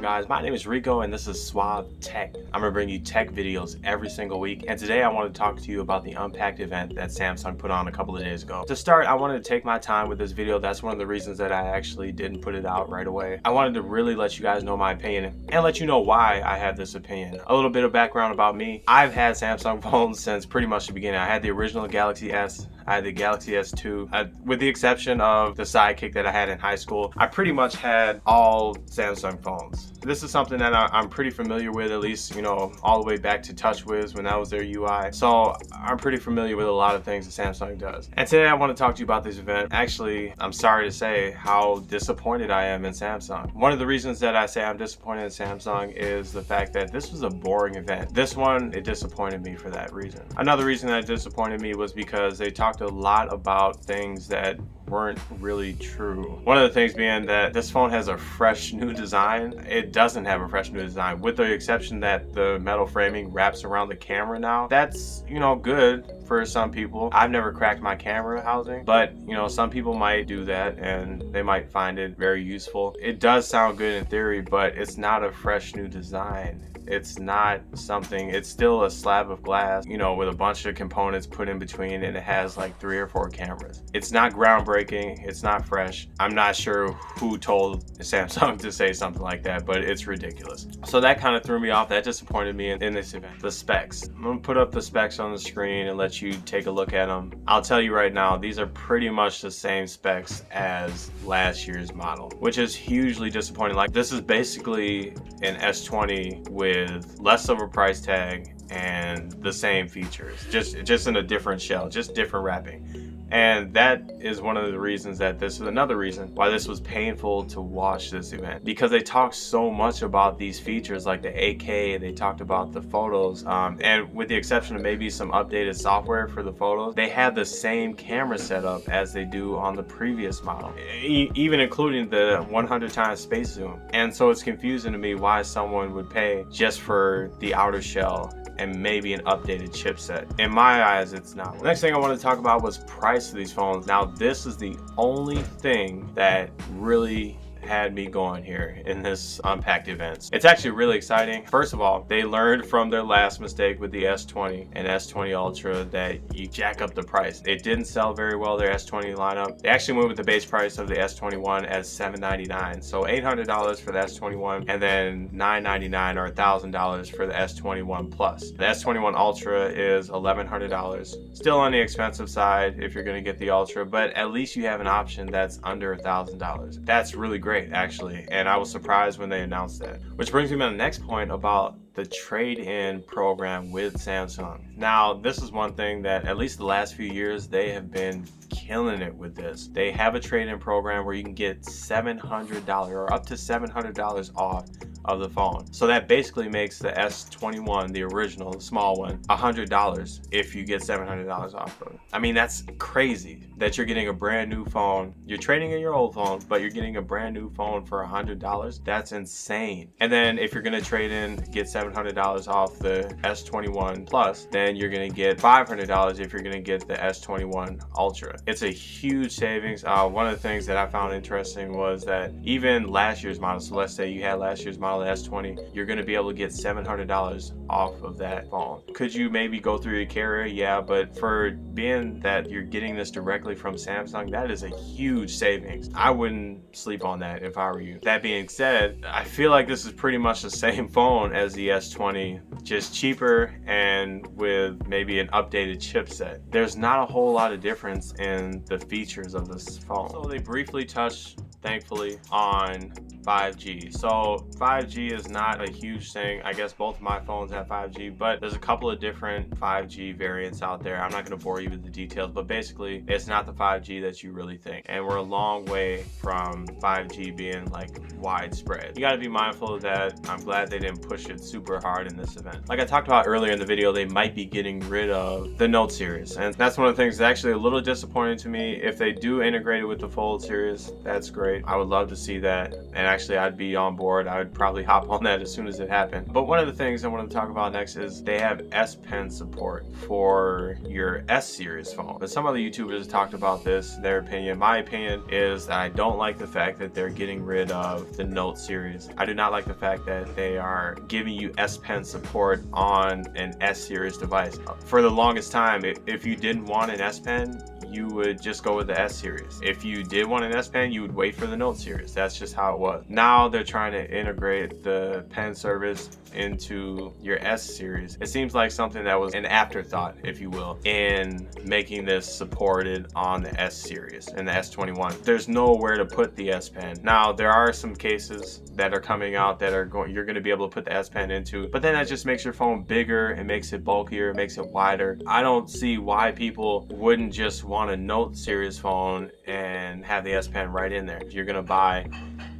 on, guys? My name is Rico and this is Suave Tech. I'm gonna bring you tech videos every single week, and today I want to talk to you about the Unpacked event that Samsung put on a couple of days ago. To start, I wanted to take my time with this video. That's one of the reasons that I actually didn't put it out right away. I wanted to really let you guys know my opinion and let you know why I have this opinion. A little bit of background about me. I've had Samsung phones since pretty much the beginning. I had the original Galaxy S, I had the Galaxy S2, with the exception of the Sidekick that I had in high school. I pretty much had all Samsung phones. This is something that I'm pretty familiar with, at least, you know, all the way back to TouchWiz when that was their UI. So I'm pretty familiar with a lot of things that Samsung does. And today I want to talk to you about this event. Actually, I'm sorry to say how disappointed I am in Samsung. One of the reasons that I say I'm disappointed in Samsung is the fact that this was a boring event. This one, it disappointed me for that reason. Another reason that it disappointed me was because they talked a lot about things that weren't really true. One of the things being that this phone has a fresh new design. It doesn't have a fresh new design, with the exception that the metal framing wraps around the camera now. That's, you know, good for some people. I've never cracked my camera housing, but you know, some people might do that and they might find it very useful. It does sound good in theory, but it's not a fresh new design. It's not something, it's still a slab of glass, you know, with a bunch of components put in between, and it has like 3 or 4 cameras. It's not groundbreaking, it's not fresh. I'm not sure who told Samsung to say something like that, but it's ridiculous. So that kind of threw me off. That disappointed me in this event. The specs. I'm gonna put up the specs on the screen and let you take a look at them. I'll tell you right now, these are pretty much the same specs as last year's model, which is hugely disappointing. Like, this is basically an S20 with less of a price tag and the same features, just in a different shell, just different wrapping. And that is one of the reasons that this is another reason why this was painful to watch this event, because they talked so much about these features like the 8K, they talked about the photos, and with the exception of maybe some updated software for the photos, they have the same camera setup as they do on the previous model, even including the 100 times space zoom. And so it's confusing to me why someone would pay just for the outer shell and maybe an updated chipset. In my eyes, it's not. The next thing I wanted to talk about was price of these phones. Now, this is the only thing that really had me going here in this Unpacked event. It's actually really exciting. First of all, they learned from their last mistake with the S20 and S20 Ultra that you jack up the price. It didn't sell very well, their S20 lineup. They actually went with the base price of the S21 as $799. So $800 for the S21, and then $999 or $1,000 for the S21 Plus. The S21 Ultra is $1,100. Still on the expensive side if you're gonna get the Ultra, but at least you have an option that's under $1,000. That's really great, actually, and I was surprised when they announced that. Which brings me to the next point about the trade-in program with Samsung. Now, this is one thing that at least the last few years they have been killing it with this. They have a trade-in program where you can get $700 or up to $700 off of the phone. So that basically makes the S21, the original, the small one, $100 if you get $700 off of it. I mean, that's crazy that you're getting a brand new phone. You're trading in your old phone, but you're getting a brand new phone for $100. That's insane. And then if you're gonna trade in, get $700 off the S21 Plus, then you're gonna get $500 if you're gonna get the S21 Ultra. It's a huge savings. One of the things that I found interesting was that even last year's model, so let's say you had last year's model, the S20, you're gonna be able to get $700 off of that phone. Could you maybe go through your carrier? Yeah, but for being that you're getting this directly from Samsung, that is a huge savings. I wouldn't sleep on that if I were you. That being said, I feel like this is pretty much the same phone as the S20, just cheaper and with maybe an updated chipset. There's not a whole lot of difference in the features of this phone. So they briefly touched, thankfully, on 5G. So 5G is not a huge thing. I guess both of my phones have 5G, but there's a couple of different 5G variants out there. I'm not going to bore you with the details, but basically it's not the 5G that you really think. And we're a long way from 5G being like widespread. You got to be mindful of that. I'm glad they didn't push it super hard in this event. Like I talked about earlier in the video, they might be getting rid of the Note series. And that's one of the things that's actually a little disappointing to me. If they do integrate it with the Fold series, that's great. I would love to see that. And actually I'd be on board. I would probably hop on that as soon as it happened. But one of the things I wanted to talk about next is they have S Pen support for your S series phone. But some other YouTubers talked about this, their opinion. My opinion is that I don't like the fact that they're getting rid of the Note series. I do not like the fact that they are giving you S Pen support on an S series device. For the longest time, if you didn't want an S Pen, you would just go with the S series. If you did want an S Pen, you would wait for the Note series. That's just how it was. Now they're trying to integrate the pen service into your S series. It seems like something that was an afterthought, if you will, in making this supported on the S series and the S21. There's nowhere to put the S Pen. Now there are some cases that are coming out that are you're going to be able to put the S Pen into, but then that just makes your phone bigger, it makes it bulkier, it makes it wider. I don't see why people wouldn't just want a Note series phone and have the S Pen right in there. You're going to buy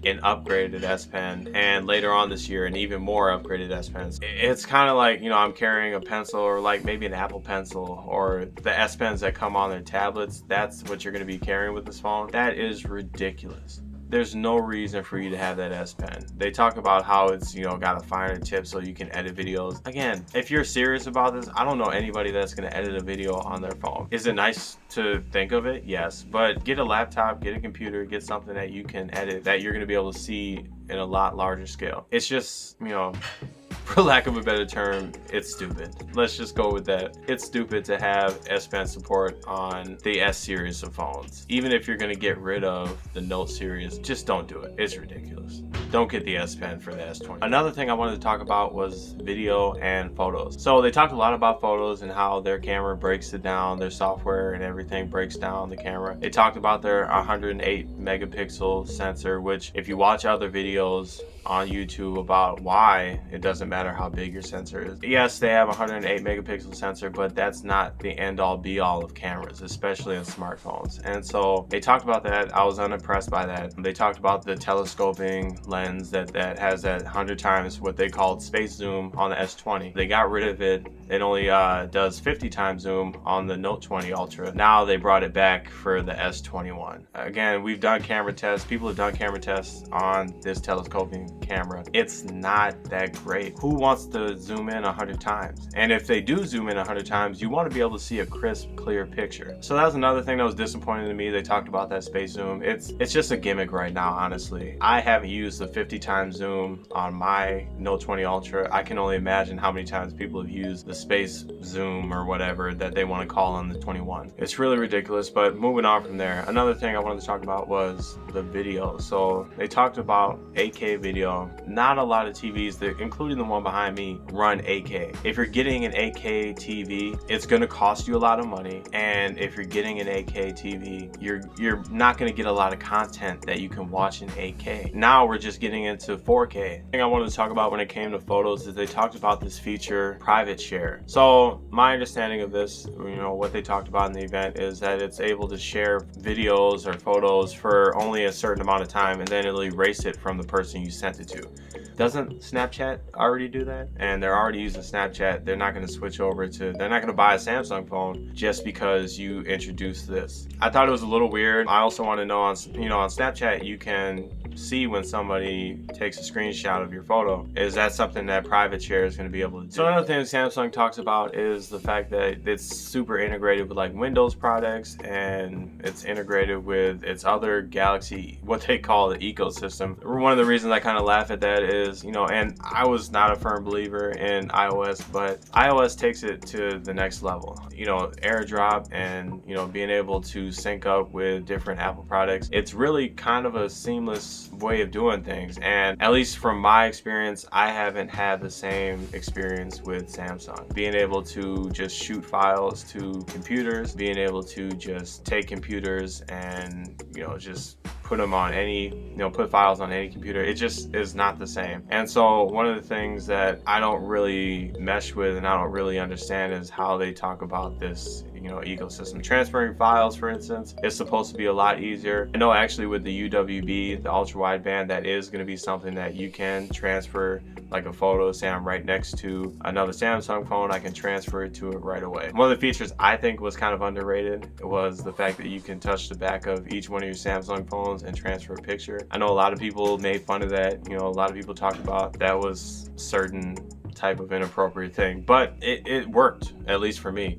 an upgraded S Pen, and later on this year an even more upgraded S Pens. It's kind of like, you know, I'm carrying a pencil, or like maybe an Apple Pencil, or the S Pens that come on their tablets. That's what you're going to be carrying with this phone. That is ridiculous. There's no reason for you to have that S Pen. They talk about how it's, you know, got a finer tip so you can edit videos. Again, if you're serious about this, I don't know anybody that's gonna edit a video on their phone. Is it nice to think of it? Yes, but get a laptop, get a computer, get something that you can edit, that you're gonna be able to see in a lot larger scale. It's just, you know, for lack of a better term, it's stupid. Let's just go with that. It's stupid to have S Pen support on the S series of phones. Even if you're gonna get rid of the Note series, just don't do it. It's ridiculous. Don't get the S Pen for the S20. Another thing I wanted to talk about was video and photos. So they talked a lot about photos and how their camera breaks it down, their software and everything breaks down the camera. They talked about their 108 megapixel sensor, which if you watch other videos on YouTube about why it doesn't matter how big your sensor is. Yes, they have a 108 megapixel sensor, but that's not the end all be all of cameras, especially in smartphones. And so they talked about that. I was unimpressed by that. They talked about the telescoping lens that has that 100 times what they called space zoom on the S20. They got rid of it. It only does 50 times zoom on the Note 20 Ultra. Now they brought it back for the S21. Again, we've done camera tests. People have done camera tests on this telescoping camera. It's not that great. Who wants to zoom in 100 times? And if they do zoom in 100 times, you want to be able to see a crisp, clear picture. So that was another thing that was disappointing to me. They talked about that space zoom. It's just a gimmick right now, honestly. I haven't used the 50 times zoom on my Note 20 Ultra. I can only imagine how many times people have used the space zoom or whatever that they want to call on the 21. It's really ridiculous, but moving on from there, another thing I wanted to talk about was the video. So they talked about 8K video. Not a lot of TVs, including the one behind me, run 8K. If you're getting an 8K TV, it's going to cost you a lot of money, and if you're getting an 8K TV, you're not going to get a lot of content that you can watch in 8K. Now we're just getting into 4K. The thing I wanted to talk about when it came to photos is they talked about this feature, private share. So my understanding of this, you know, what they talked about in the event is that it's able to share videos or photos for only a certain amount of time, and then it'll erase it from the person you sent it to. Doesn't Snapchat already do that? And they're already using Snapchat. They're not going to switch over to, they're not going to buy a Samsung phone just because you introduced this. I thought it was a little weird. I also want to know on Snapchat, you can see when somebody takes a screenshot of your photo. Is that something that private share is going to be able to do? So another thing Samsung talks about is the fact that it's super integrated with like Windows products, and it's integrated with its other Galaxy, what they call the ecosystem. One of the reasons I kind of laugh at that is, you know, and I was not a firm believer in iOS, but iOS takes it to the next level. You know, AirDrop and, you know, being able to sync up with different Apple products. It's really kind of a seamless way of doing things, and at least from my experience, I haven't had the same experience with Samsung. Being able to just shoot files to computers, being able to just take computers and, you know, just put them on any, you know, put files on any computer, it just is not the same. And so one of the things that I don't really mesh with and I don't really understand is how they talk about this, ecosystem. Transferring files, for instance, is supposed to be a lot easier. I know actually with the UWB, the ultra wideband, that is going to be something that you can transfer, like a photo. Say I'm right next to another Samsung phone, I can transfer it to it right away. One of the features I think was kind of underrated was the fact that you can touch the back of each one of your Samsung phones and transfer a picture. I know a lot of people made fun of that. A lot of people talked about that was certain type of inappropriate thing, but it worked, at least for me.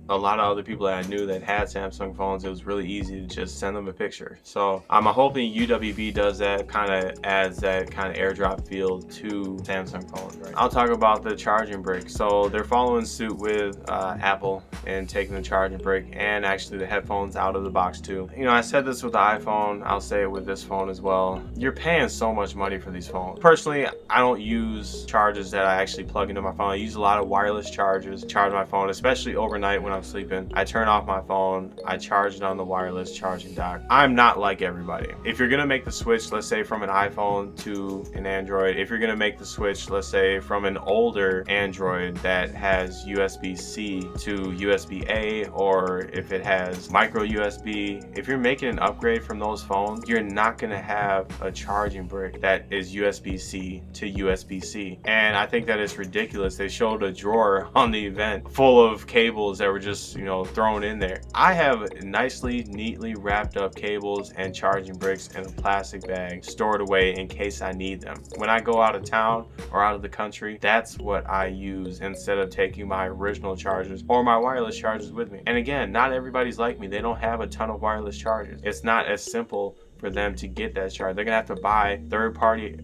A lot of other people that I knew that had Samsung phones, it was really easy to just send them a picture. So I'm hoping UWB does that, kind of adds that kind of airdrop feel to Samsung phones, right? I'll talk about the charging brick. So they're following suit with Apple and taking the charging brick and actually the headphones out of the box too. I said this with the iPhone, I'll say it with this phone as well. You're paying so much money for these phones. Personally, I don't use chargers that I actually plug into my phone. I use a lot of wireless chargers to charge my phone, especially overnight when I'm sleeping. I turn off my phone, I charge it on the wireless charging dock. I'm not like everybody. If you're gonna make the switch, let's say from an iPhone to an Android, if you're gonna make the switch, let's say from an older Android that has USB-C to USB-A, or if it has micro USB, if you're making an upgrade from those phones, you're not gonna have a charging brick that is USB-C to USB-C. And I think that is ridiculous. They showed a drawer on the event full of cables that were just thrown in there. I have nicely, neatly wrapped up cables and charging bricks in a plastic bag stored away in case I need them. When I go out of town or out of the country, that's what I use instead of taking my original chargers or my wireless chargers with me. And again, not everybody's like me. They don't have a ton of wireless chargers. It's not as simple for them to get that charge. They're gonna have to buy third-party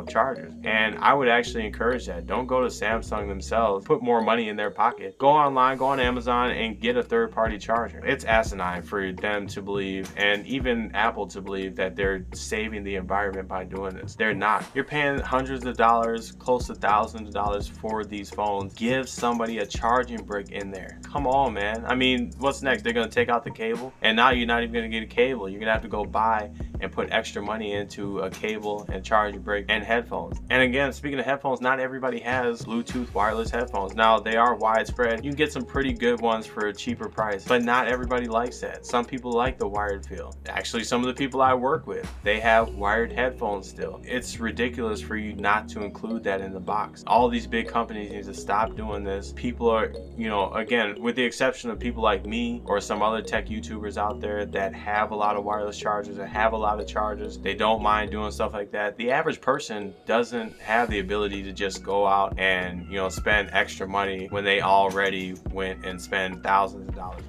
chargers, and I would actually encourage that. Don't go to Samsung themselves, put more money in their pocket. Go online, go on Amazon and get a third-party charger. It's asinine for them to believe, and even Apple to believe, that they're saving the environment by doing this. They're not. You're paying hundreds of dollars, close to thousands of dollars for these phones. Give somebody a charging brick in there. Come on, man. I mean, what's next? They're gonna take out the cable, and now you're not even gonna get a cable. You're gonna have to go buy and put extra money into a cable and charging brick and headphones. And again, speaking of headphones, not everybody has Bluetooth wireless headphones. Now, they are widespread. You can get some pretty good ones for a cheaper price, but not everybody likes that. Some people like the wired feel. Actually, some of the people I work with, they have wired headphones still. It's ridiculous for you not to include that in the box. All these big companies need to stop doing this. People are, again, with the exception of people like me or some other tech YouTubers out there that have a lot of wireless chargers and have a lot of chargers, they don't mind doing stuff like that. The average person doesn't have the ability to just go out and spend extra money when they already went and spent thousands of dollars.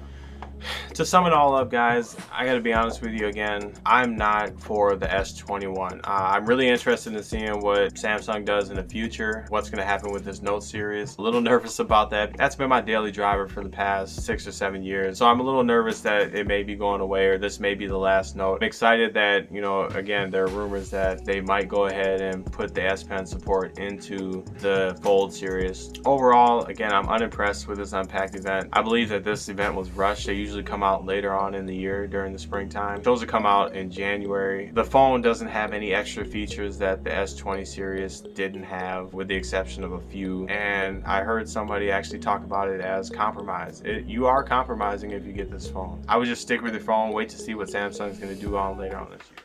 To sum it all up, guys, I gotta be honest with you again, I'm not for the S21. I'm really interested in seeing what Samsung does in the future, what's gonna happen with this Note series. A little nervous about that. That's been my daily driver for the past 6 or 7 years. So I'm a little nervous that it may be going away, or this may be the last Note. I'm excited that, again, there are rumors that they might go ahead and put the S Pen support into the Fold series. Overall, again, I'm unimpressed with this Unpacked event. I believe that this event was rushed. They usually come out later on in the year during the springtime. Those will come out in January. The phone doesn't have any extra features that the S20 series didn't have, with the exception of a few. And I heard somebody actually talk about it as compromise. You are compromising if you get this phone. I would just stick with your phone, wait to see what Samsung's going to do on later on this year.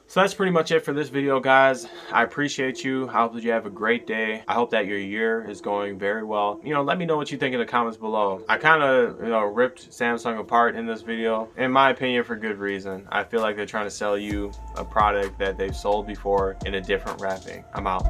So that's pretty much it for this video, guys. I appreciate you. I hope that you have a great day. I hope that your year is going very well. Let me know what you think in the comments below. I kind of, ripped Samsung apart in this video, in my opinion, for good reason. I feel like they're trying to sell you a product that they've sold before in a different wrapping. I'm out.